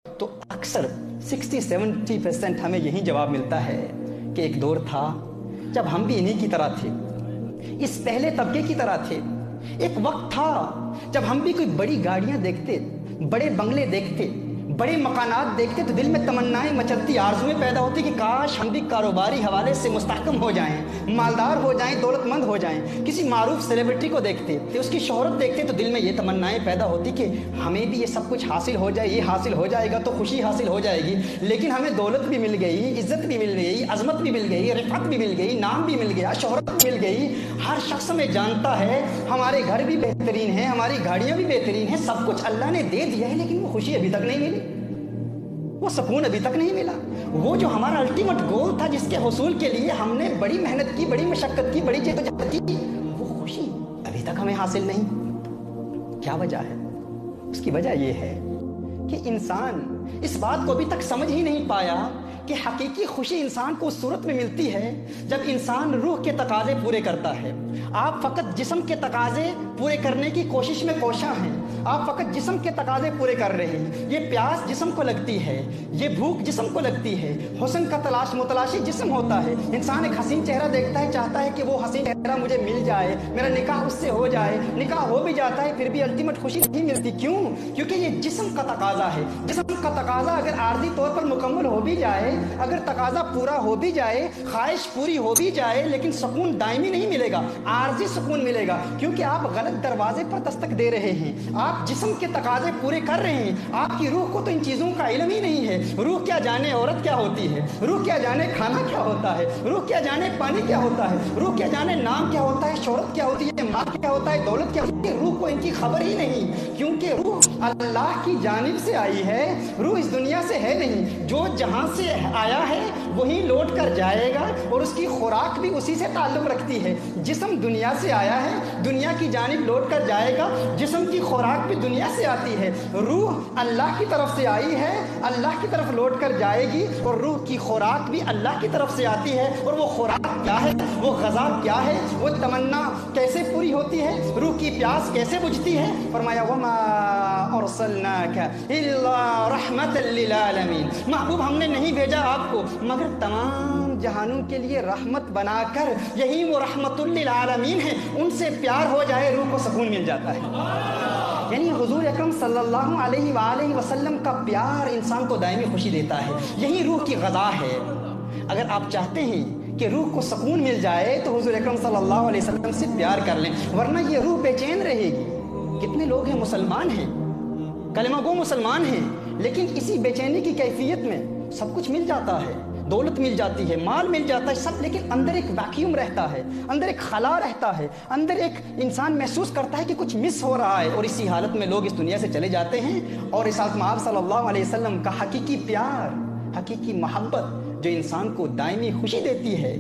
تو اکثر 60-70% ہمیں یہی جواب ملتا ہے کہ ایک دور تھا جب ہم بھی انہی کی طرح تھے، اس پہلے طبقے کی طرح تھے۔ ایک وقت تھا جب ہم بھی کوئی بڑی گاڑیاں دیکھتے، بڑے بنگلے دیکھتے، بڑے مکانات دیکھتے تو دل میں تمنائیں مچلتی، آرزویں پیدا ہوتی کہ کاش ہم بھی کاروباری حوالے سے مستحکم ہو جائیں، مالدار ہو جائیں، دولت مند ہو جائیں۔ کسی معروف سیلیبریٹی کو دیکھتے کہ اس کی شہرت دیکھتے تو دل میں یہ تمنائیں پیدا ہوتی کہ ہمیں بھی یہ سب کچھ حاصل ہو جائے، یہ حاصل ہو جائے گا تو خوشی حاصل ہو جائے گی۔ لیکن ہمیں دولت بھی مل گئی، عزت بھی مل گئی، عظمت بھی مل گئی، رفعت بھی مل گئی، نام بھی مل گیا، شہرت بھی مل گئی۔ ہر شخص میں جانتا ہے ہمارے گھر بھی بہترین ہیں، ہماری گاڑیاں بھی بہترین ہیں، سب کچھ اللہ نے دے دیا ہے، لیکن وہ خوشی ابھی تک نہیں ملی، وہ سکون ابھی تک نہیں ملا۔ وہ جو ہمارا الٹیمیٹ گول تھا جس کے حصول کے لیے ہم نے بڑی محنت کی، بڑی مشقت کی، بڑی جدوجہد کی، وہ خوشی ابھی تک ہمیں حاصل نہیں۔ کیا وجہ ہے؟ اس کی وجہ یہ ہے کہ انسان اس بات کو ابھی تک سمجھ ہی نہیں پایا کہ حقیقی خوشی انسان کو اس صورت میں ملتی ہے جب انسان روح کے تقاضے پورے کرتا ہے۔ آپ فقط جسم کے تقاضے پورے کرنے کی کوشش میں کوشاں ہیں، آپ فقط جسم کے تقاضے پورے کر رہے ہیں۔ یہ پیاس جسم کو لگتی ہے، یہ بھوک جسم کو لگتی ہے، حسن کا تلاش متلاشی جسم ہوتا ہے۔ انسان ایک حسین چہرہ دیکھتا ہے، چاہتا ہے کہ وہ حسین چہرہ مجھے مل جائے، میرا نکاح اس سے ہو جائے، نکاح ہو بھی جاتا ہے پھر بھی الٹیمیٹ خوشی نہیں ملتی۔ کیوں؟ کیونکہ یہ جسم کا تقاضا ہے۔ جسم کا تقاضا اگر عارضی طور پر مکمل ہو بھی جائے، اگر تقاضا پورا ہو بھی جائے، خواہش پوری ہو بھی جائے، لیکن سکون دائمی نہیں ملے گا، عارضی سکون ملے گا، کیونکہ آپ غلط دروازے پر دستک دے رہے ہیں۔ آپ جسم کے تقاضے پورے کر رہے ہیں، آپ کی روح کو تو ان چیزوں کا علم ہی نہیں ہے۔ روح کیا جانے عورت کیا ہوتی ہے، روح کیا جانے کھانا کیا ہوتا ہے، روح کیا جانے پانی کیا ہوتا ہے، روح کیا جانے نام کیا ہوتا ہے، شہرت کیا ہوتی ہے، مال کیا ہوتا ہے، دولت کیا ہوتی ہے۔ روح کو ان کی خبر ہی نہیں، کیونکہ روح اللہ کی جانب سے آئی ہے، روح اس دنیا سے ہے نہیں۔ جو جہاں سے آیا ہے وہی لوٹ کر جائے گا، اور اس کی خوراک بھی اسی سے تعلق رکھتی ہے۔ جسم دنیا سے آیا ہے، دنیا کی جانب لوٹ کر جائے گا، جسم کی خوراک بھی دنیا سے آتی ہے۔ روح اللہ کی طرف سے آئی ہے، اللہ کی طرف لوٹ کر جائے گی، اور روح کی خوراک بھی اللہ کی طرف سے آتی ہے۔ اور وہ خوراک کیا ہے، وہ غذا کیا ہے، وہ تمنا کیسے پوری ہوتی ہے، روح کی پیاس کیسے بجھتی ہے؟ فرمایا وما ارسلناک الا رحمت للعالمین، محبوب ہم نے نہیں بھیجا آپ کو مگر تمام جہانوں کے لیے رحمت بنا کر۔ یہی وہ رحمت للعالمین ہے، ان سے پیار ہو جائے روح کو سکون مل جاتا ہے۔ یعنی حضور اکرم صلی اللہ علیہ وآلہ وسلم کا پیار انسان کو دائمی خوشی دیتا ہے، یہی روح کی غذا ہے۔ اگر آپ چاہتے ہیں کہ روح کو سکون مل جائے تو حضور اکرم صلی اللہ علیہ وسلم سے پیار کر لیں، ورنہ یہ روح بے چین رہے گی۔ کتنے لوگ ہیں مسلمان ہیں، کلمہ گو مسلمان ہیں، لیکن اسی بے چینی کی کیفیت میں سب کچھ مل جاتا ہے، دولت مل جاتی ہے، مال مل جاتا ہے سب، لیکن اندر ایک ویکیوم رہتا ہے، اندر ایک خلا رہتا ہے، اندر ایک انسان محسوس کرتا ہے کہ کچھ مس ہو رہا ہے، اور اسی حالت میں لوگ اس دنیا سے چلے جاتے ہیں۔ اور اس حالت میں آپ صلی اللہ علیہ وسلم کا حقیقی پیار، حقیقی محبت جو انسان کو دائمی خوشی دیتی ہے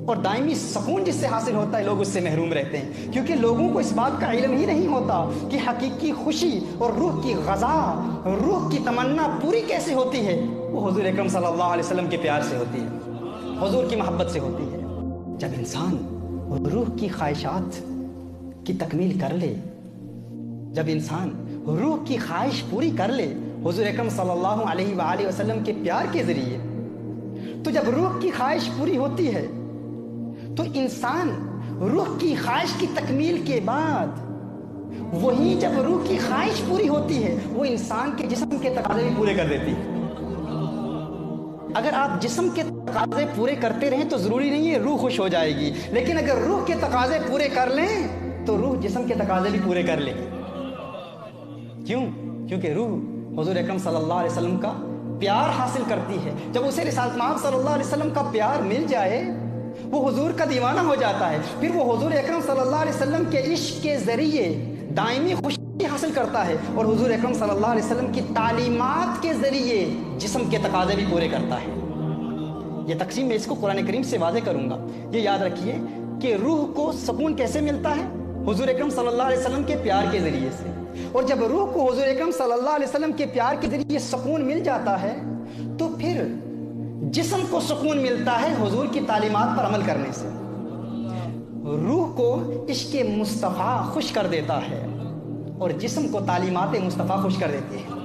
اور دائمی سکون جس سے حاصل ہوتا ہے، لوگ اس سے محروم رہتے ہیں، کیونکہ لوگوں کو اس بات کا علم ہی نہیں ہوتا کہ حقیقی خوشی اور روح کی غذا، روح کی تمنا پوری کیسے ہوتی ہے۔ وہ حضور اکرم صلی اللہ علیہ وسلم کے پیار سے ہوتی ہے، حضور کی محبت سے ہوتی ہے۔ جب انسان روح کی خواہشات کی تکمیل کر لے، جب انسان روح کی خواہش پوری کر لے حضور اکرم صلی اللہ علیہ وآلہ وسلم کے پیار کے ذریعے، تو جب روح کی خواہش پوری ہوتی ہے تو انسان روح کی خواہش کی تکمیل کے بعد، وہی جب روح کی خواہش پوری ہوتی ہے وہ انسان کے جسم کے تقاضے بھی پورے کر دیتی ہے۔ اگر آپ جسم کے تقاضے پورے کرتے رہیں تو ضروری نہیں ہے روح خوش ہو جائے گی، لیکن اگر روح کے تقاضے پورے کر لیں تو روح جسم کے تقاضے بھی پورے کر لے گی۔ کیوں؟ کیونکہ روح حضور اکرم صلی اللہ علیہ وسلم کا پیار حاصل کرتی ہے۔ جب اسے رسالت مآب صلی اللہ علیہ وسلم کا پیار مل جائے وہ حضور کا دیوانہ ہو جاتا ہے، پھر وہ حضور اکرم صلی اللہ علیہ وسلم کے عشق کے ذریعے دائمی خوشی حاصل کرتا ہے، اور حضور اکرم صلی اللہ علیہ وسلم کی تعلیمات کے ذریعے جسم کے تقاضے بھی پورے کرتا ہے۔ یہ تقسیم میں اس کو قرآن کریم سے واضح کروں گا۔ یہ یاد رکھیے کہ روح کو سکون کیسے ملتا ہے؟ حضور اکرم صلی اللہ علیہ وسلم کے پیار کے ذریعے سے۔ اور جب روح کو حضور اکرم صلی اللہ علیہ وسلم کے پیار کے ذریعے سکون مل جاتا ہے تو پھر جسم کو سکون ملتا ہے حضور کی تعلیمات پر عمل کرنے سے۔ روح کو عشق مصطفیٰ خوش کر دیتا ہے اور جسم کو تعلیمات مصطفیٰ خوش کر دیتی ہے۔